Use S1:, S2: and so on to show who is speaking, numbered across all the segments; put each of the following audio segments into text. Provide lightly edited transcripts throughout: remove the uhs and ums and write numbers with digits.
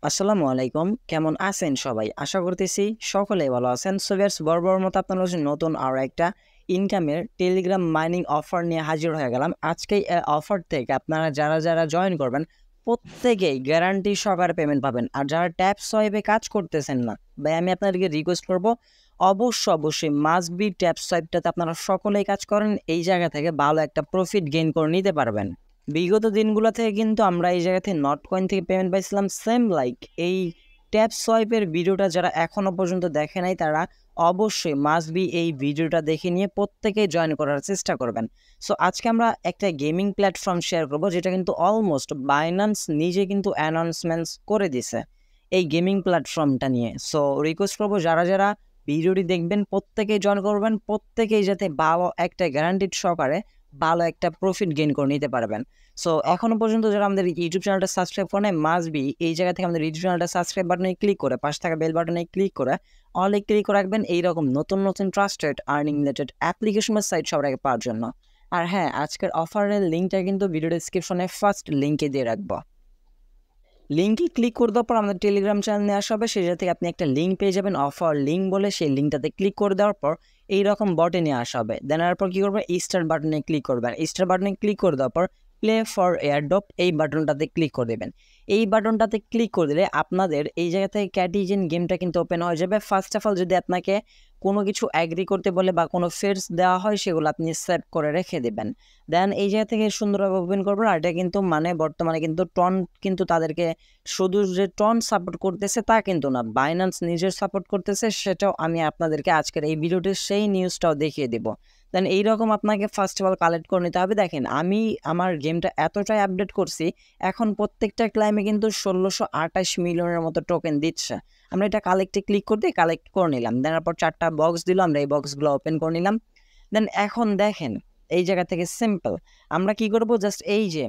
S1: আসসালামু আলাইকুম, কেমন আছেন সবাই? আশা করতেছি সকলেই ভালো আছেন। সো ভিউয়ার্স, বরাবর মতো আপনাদের কাছে নতুন আরও একটা ইনকামের টেলিগ্রাম মাইনিং অফার নিয়ে হাজির হয়ে গেলাম। আজকে এই অফার থেকে আপনারা যারা জয়েন করবেন প্রত্যেকেই গ্যারান্টি সহকারে পেমেন্ট পাবেন। আর যারা ট্যাপ সোয়াইপে কাজ করতেছেন না, ভাই আমি আপনাদেরকে রিকোয়েস্ট করব অবশ্যই মাস্ট বি ট্যাপ সোয়াইপটাতে আপনারা সকলেই কাজ করেন। এই জায়গা থেকে ভালো একটা প্রফিট গেইন করে নিতে পারবেন। বিগত দিনগুলো থেকে কিন্তু আমরা এই জায়গা থেকে নট কয়েন থেকে পেমেন্ট পাইছিলাম সেম লাইক এই ট্যাপ সোয়াইপের ভিডিওটা যারা এখনো পর্যন্ত দেখে নাই তারা অবশ্যই মাস্ট বি এই ভিডিওটা দেখে নিয়ে প্রত্যেকেই জয়েন করার চেষ্টা করবেন। সো আজকে আমরা একটা গেমিং প্ল্যাটফর্ম শেয়ার করব যেটা কিন্তু অলমোস্ট বাইন্যান্স নিজে কিন্তু অ্যানাউন্সমেন্টস করে দিছে এই গেমিং প্ল্যাটফর্মটা নিয়ে। সো রিকোয়েস্ট করবো যারা ভিডিওটি দেখবেন প্রত্যেকেই জয়েন করবেন, প্রত্যেকেই যাতে ভালো একটা গ্যারান্টিড সহকারে ভালো একটা প্রফিট গেইন করে নিতে পারবেন। সো এখনো পর্যন্ত যারা আমাদের ইউটিউব চ্যানেলটা সাবস্ক্রাইব করে নেয় মাস্ট বি এই জায়গা থেকে আমাদের ইউটিউব চ্যানেলটা সাবস্ক্রাইব বাটনে ক্লিক করে পাশে থাকা বেল বাটনে ক্লিক করে অলে ক্লিক করে রাখবেন এইরকম নতুন ট্রাস্টেড আর্নিং রিলেটেড অ্যাপ্লিকেশন বা সাইট সবার আগে পাওয়ার জন্য। আর হ্যাঁ, আজকের অফারের লিঙ্কটা কিন্তু ভিডিও ডিসক্রিপশনে ফার্স্ট লিঙ্কে দিয়ে রাখবো। লিঙ্কে ক্লিক করে দেওয়ার পর আমাদের টেলিগ্রাম চ্যানেল নিয়ে আসা হবে, সেটা থেকে আপনি একটা লিঙ্ক পেয়ে যাবেন অফার লিঙ্ক বলে। সেই লিঙ্কটাতে ক্লিক করে দেওয়ার পর এইরকম বটে নিয়ে আসা হবে। দেন এরপর কী করবেন, স্টার বাটনে ক্লিক করবেন। স্টার বাটনে ক্লিক করে দেওয়ার পর প্লে ফর এয়ারড্রপ এই বাটনটাতে ক্লিক করে দেবেন। এই বাটনটাতে ক্লিক করে দিলে আপনাদের এই জায়গা থেকে ক্যাটিজেন গেমটা কিন্তু ওপেন হয়ে যাবে। ফার্স্ট অফ অল যদি আপনাকে কোনো কিছু অ্যাগ্রি করতে বলে বা কোনো ফেয়ার্স দেওয়া হয় সেগুলো আপনি সেভ করে রেখে দেবেন। দেন এই জায়গা থেকে সুন্দরভাবে ওপেন করবেন। আর এটা কিন্তু মানে বর্তমানে কিন্তু টন কিন্তু তাদেরকে শুধু যে টন সাপোর্ট করতেছে তা কিন্তু না, বাইন্যান্স নিজের সাপোর্ট করতেছে, সেটাও আমি আপনাদেরকে আজকের এই ভিডিওটির সেই নিউজটাও দেখিয়ে দেব। দেন এইরকম আপনাকে ফার্স্ট অফ অল কালেক্ট করে নিতে হবে। দেখেন আমি আমার গেমটা এতটাই আপডেট করছি, এখন প্রত্যেকটা ক্লাইমে কিন্তু 1628 মিলিয়নের মতো টোকেন দিচ্ছে। আমরা এটা কালেক্টে ক্লিক করতে কালেক্ট করে নিলাম। দেন তারপর 4টা বক্স দিল, আমরা এই বক্সগুলো ওপেন করে নিলাম। দেন এখন দেখেন এই জায়গা থেকে সিম্পল আমরা কি করব, জাস্ট এই যে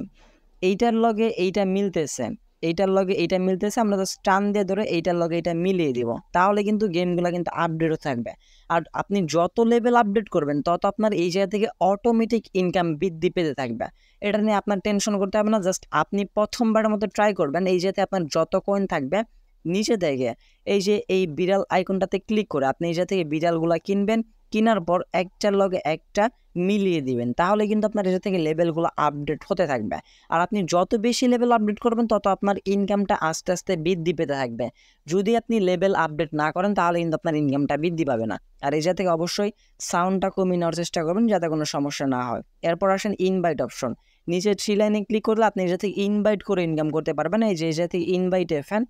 S1: এইটার লগে এইটা মিলতেছে, এইটার লগে এইটা মিলতেছে, আমরা জাস্ট টান দিয়ে ধরে এইটার লগে এটা মিলিয়ে দিব, তাহলে কিন্তু গেমগুলো কিন্তু আপডেটও থাকবে। আর আপনি যত লেভেল আপডেট করবেন তত আপনার এই জায়গা থেকে অটোমেটিক ইনকাম বৃদ্ধি পেতে থাকবে। এটা নিয়ে আপনার টেনশন করতে হবে না। জাস্ট আপনি প্রথমবারের মতো ট্রাই করবেন, এই জায়গাতে আপনার যত কয়েন থাকবে নিচে দেখে এই যে এই বিড়াল আইকনটাতে ক্লিক করে আপনি এই জায়গা থেকে বিড়ালগুলা কিনবেন। কেনার পর একটার লগে একটা মিলিয়ে দিবেন, তাহলে কিন্তু আপনার এটা থেকে লেভেলগুলো আপডেট হতে থাকবে। আর আপনি যত বেশি লেভেল আপডেট করবেন তত আপনার ইনকামটা আস্তে আস্তে বৃদ্ধি পেতে থাকবে। যদি আপনি লেভেল আপডেট না করেন তাহলে কিন্তু আপনার ইনকামটা বৃদ্ধি পাবে না। আর এই জায়গা থেকে অবশ্যই সাউন্ডটা কমিয়ে নেওয়ার চেষ্টা করবেন যাতে কোনো সমস্যা না হয়। এরপর আসেন ইনভাইট অপশন, নিচে 3 লাইনে ক্লিক করলে আপনি এই জায়গা থেকে ইনভাইট করে ইনকাম করতে পারবেন। এই যে জায়গা থেকে ইনভাইট এ ফ্যান,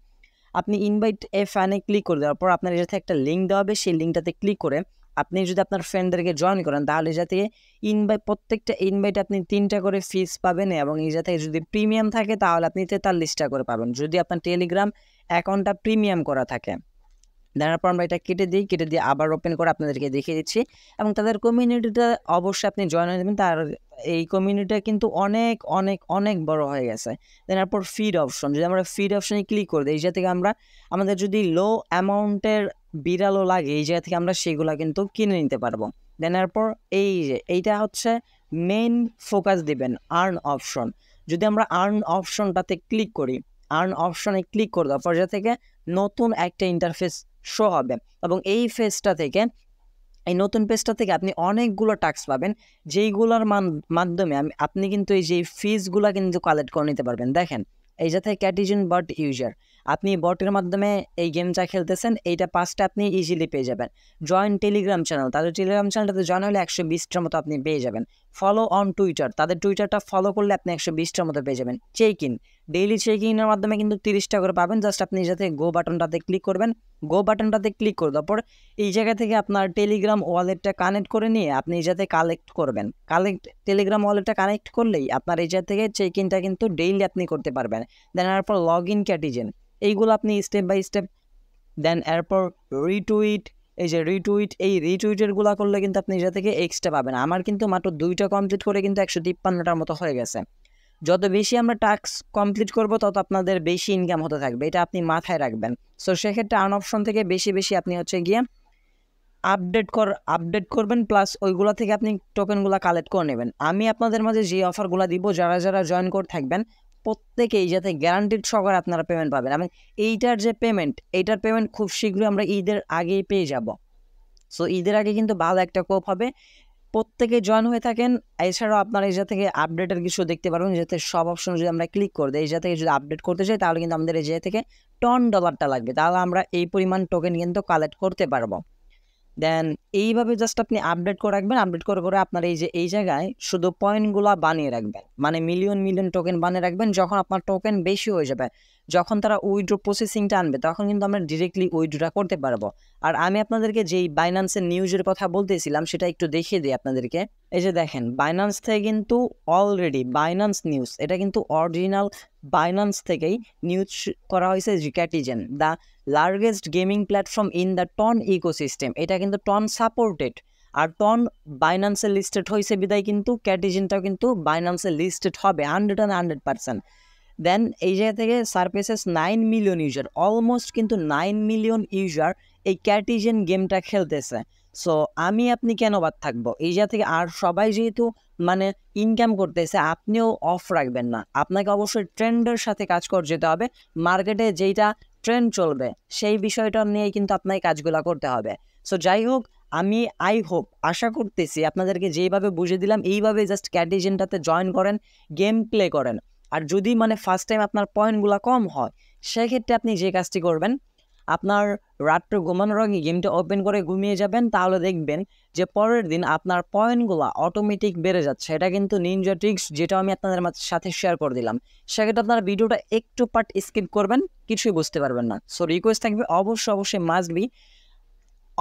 S1: আপনি ইনভাইট এ ফ্যানে ক্লিক করে দেওয়ার পর আপনার এই জায়গা থেকে একটা লিঙ্ক দেওয়া হবে, সেই লিঙ্কটাতে ক্লিক করে আপনি যদি আপনার ফ্রেন্ডদেরকে জয়েন করেন তাহলে যাতে ইনভাইট প্রত্যেকটা ইনভাইট আপনি 3টা করে ফিস পাবেন, এবং এই যাতে যদি প্রিমিয়াম থাকে তাহলে আপনি 43টা করে পাবেন যদি আপনার টেলিগ্রাম অ্যাকাউন্টটা প্রিমিয়াম করা থাকে। দেওয়ার পর আমরা এটা কেটে দিয়ে আবার ওপেন করে আপনাদেরকে দেখিয়ে দিচ্ছি। এবং তাদের কমিউনিটিটা অবশ্যই আপনি জয়েন হয়ে যাবেন। তার এই কমিউনিটিটা কিন্তু অনেক অনেক অনেক বড় হয়ে গেছে। দেন এরপর ফিড অপশন, যদি আমরা ফিড অপশনে ক্লিক করে দিই এই জায়গা থেকে আমরা আমাদের যদি লো অ্যামাউন্টের বিড়ালও লাগে এই জায়গা থেকে আমরা সেগুলো কিন্তু কিনে নিতে পারবো। দেন এরপর এই যে এইটা হচ্ছে মেইন ফোকাস দিবেন আর্ন অপশন। যদি আমরা আর্ন অপশনটাতে ক্লিক করি, আর্ন অপশনে ক্লিক করে দেওয়ার পর থেকে নতুন একটা ইন্টারফেস শো হবে, এবং এই পেজটা থেকে এই নতুন পেজটা থেকে আপনি অনেকগুলো টাস্ক পাবেন, যেইগুলোর মাধ্যমে আপনি কিন্তু এই যে ফিজগুলো কিন্তু কালেক্ট করে নিতে পারবেন। দেখেন এই যাতে ক্যাটিজেন বট ইউজার, আপনি বটের মাধ্যমে এই গেমটা খেলতেছেন, এইটা 5টা আপনি ইজিলি পেয়ে যাবেন। জয়েন টেলিগ্রাম চ্যানেল, তাদের টেলিগ্রাম চ্যানেলটাতে জয়েন হলে 120টার মতো আপনি পেয়ে যাবেন। ফলো অন টুইটার, তাদের টুইটারটা ফলো করলে আপনি 120টার মতো পেয়ে যাবেন। চেক ইন, ডেইলি চেক ইনের মাধ্যমে কিন্তু 30টা করে পাবেন। জাস্ট আপনি যাতে গো বাটনটাতে ক্লিক করবেন, গো বাটনটাতে ক্লিক করে দেওয়ার পর এই জায়গা থেকে আপনার টেলিগ্রাম ওয়ালেটটা কানেক্ট করে নিয়ে আপনি এই যাতে কালেক্ট করবেন। টেলিগ্রাম ওয়ালেটটা কানেক্ট করলেই আপনার এই জায়গা থেকে চেক ইনটা কিন্তু ডেইলি আপনি করতে পারবেন। দেন এরপর লগ ইন ক্যাটিজেন, এইগুলো আপনি স্টেপ বাই স্টেপ। দেন এরপর রিটুইট, এই যে রিটুইট, এই রিটুইটেরগুলো করলে কিন্তু আপনি এই জায়গা থেকে এক্সট্রা পাবেন। আমার কিন্তু মাত্র 2টা কমপ্লিট করে কিন্তু 153টার মতো হয়ে গেছে। যত বেশি আমরা টাস্ক কমপ্লিট করব তত আপনাদের বেশি ইনকাম হতে থাকবে, এটা আপনি মাথায় রাখবেন। সো সেক্ষেত্রে আর্ন অপশন থেকে বেশি আপনি হচ্ছে গিয়ে আপডেট করবেন, প্লাস ওইগুলো থেকে আপনি টোকেনগুলো কালেক্ট করে নেবেন। আমি আপনাদের মাঝে যে অফারগুলো দিব যারা জয়েন করে থাকবেন প্রত্যেকেই যাতে গ্যারান্টিড সহকারে আপনারা পেমেন্ট পাবেন। এবং এইটার পেমেন্ট খুব শীঘ্রই আমরা ঈদের আগেই পেয়ে যাব। সো ঈদের আগে কিন্তু ভালো একটা কোপ হবে, প্রত্যেকে জয়েন হয়ে থাকেন। এছাড়াও আপনারা এই থেকে আপডেটের কিছু দেখতে পারবেন, যাতে সব অপশন যদি আমরা ক্লিক করে দিই, এই থেকে যদি আপডেট করতে চাই তাহলে কিন্তু আমাদের এই থেকে $10 লাগবে, তাহলে আমরা এই পরিমাণ টোকেন কিন্তু কালেক্ট করতে পারবো। দেন এইভাবে জাস্ট আপনি আপডেট করে রাখবেন, আপডেট করে আপনার এই জায়গায় শুধু পয়েন্টগুলো বানিয়ে রাখবেন, মানে মিলিয়ন টোকেন বানিয়ে রাখবেন। যখন আপনার টোকেন বেশি হয়ে যাবে, যখন তারা উইথড্র প্রসেসিংটা আনবে, তখন কিন্তু আমরা ডিরেক্টলি উইথড্র করতে পারবো। আর আমি আপনাদেরকে যেই বাইন্যান্সের নিউজের কথা বলতেছিলাম সেটা একটু দেখিয়ে দিই আপনাদেরকে। এই যে দেখেন, বাইন্যান্স থেকে কিন্তু অলরেডি বাইন্যান্স নিউজ, এটা কিন্তু অরিজিনাল বাইন্যান্স থেকেই নিউজ করা হয়েছে যে Catizen the largest gaming platform in the TON ecosystem, এটা কিন্তু টন সাপোর্টেড। আর টন বাইন্যান্সে লিস্টেড হয়েছে বিদায় কিন্তু ক্যাটিজেনটাও কিন্তু বাইন্যান্সে লিস্টেড হবে 100%। দেন এই জায়গা থেকে সারফেসেস 9 মিলিয়ন ইউজার, অলমোস্ট কিন্তু 9 মিলিয়ন ইউজার এই ক্যাটিজেন গেমটা খেলতেছে। সো আপনি কেন বাদ থাকবো এই জায়গা থেকে? আর সবাই যেহেতু মানে ইনকাম করতেছে, আপনিও অফ রাখবেন না, আপনাকে অবশ্যই ট্রেন্ডের সাথে কাজ করে যেতে হবে। মার্কেটে যেইটা ট্রেন্ড চলবে সেই বিষয়টা নিয়েই কিন্তু আপনাকে কাজগুলো করতে হবে। সো যাই হোক, আমি আশা করতেছি আপনাদেরকে যেইভাবে বুঝিয়ে দিলাম এইভাবে জাস্ট ক্যাটিজেনটাতে জয়েন করেন, গেম প্লে করেন। আর যদি মানে ফার্স্ট টাইম আপনার পয়েন্টগুলো কম হয়, সেক্ষেত্রে আপনি যে কাজটি করবেন, আপনার রাত্রে ঘুমানোর আগে গেমটা ওপেন করে ঘুমিয়ে যাবেন, তাহলে দেখবেন যে পরের দিন আপনার পয়েন্টগুলো অটোমেটিক বেড়ে যাচ্ছে। এটা কিন্তু নিনজা ট্রিক্স, যেটা আমি আপনাদের সাথে শেয়ার করে দিলাম। সেক্ষেত্রে আপনারা ভিডিওটা একটু পার্ট স্কিপ করবেন, কিছুই বুঝতে পারবেন না। সো রিকোয়েস্ট থাকবে অবশ্যই মাস্ট বি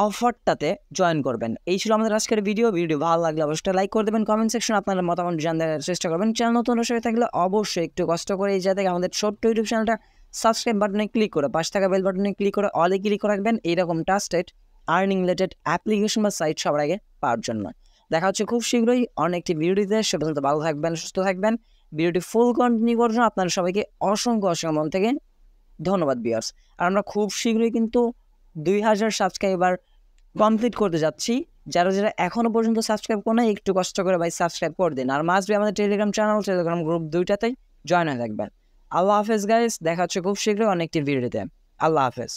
S1: অফারটাতে জয়েন করবেন। এই ছিল আমাদের আজকের ভিডিও ভালো লাগলে অবশ্যই লাইক করে দেবেন, কমেন্ট সেকশনে আপনার মতামত জানার চেষ্টা করবেন। চ্যানেল নতুন হয়ে থাকলে অবশ্যই একটু কষ্ট করে এই জায়গা থেকে আমাদের ছোট্ট ইউটিউব চ্যানেলটা সাবস্ক্রাইব বাটনে ক্লিক করে পাশে থাকা বেল বাটনে ক্লিক করে অলে ক্লিক করে রাখবেন, এইরকম ট্রাস্টেড আর্নিং রিলেটেড অ্যাপ্লিকেশন বা সাইট সবার আগে পাওয়ার জন্য। দেখা হচ্ছে খুব শীঘ্রই অন্য একটি ভিডিওতে। সে পর্যন্ত ভালো থাকবেন, সুস্থ থাকবেন। ভিডিওটি ফুল কন্টিনিউ করার জন্য আপনারা সবাইকে অসংখ্য মন থেকে ধন্যবাদ ভিউয়ার্স। আর আমরা খুব শীঘ্রই কিন্তু 2000 সাবস্ক্রাইবার কমপ্লিট করতে যাচ্ছি। যারা এখনো পর্যন্ত সাবস্ক্রাইব করে না, একটু কষ্ট করে ভাই সাবস্ক্রাইব করে দিন। আর মাস্ট বি আমাদের টেলিগ্রাম চ্যানেল, টেলিগ্রাম গ্রুপ দুইটাতেই জয়েন হয়ে থাকবেন। আল্লাহ হাফেজ গাইস, দেখা হচ্ছে খুব শীঘ্রই অনেকটি ভিডিওতে। আল্লাহ হাফেজ।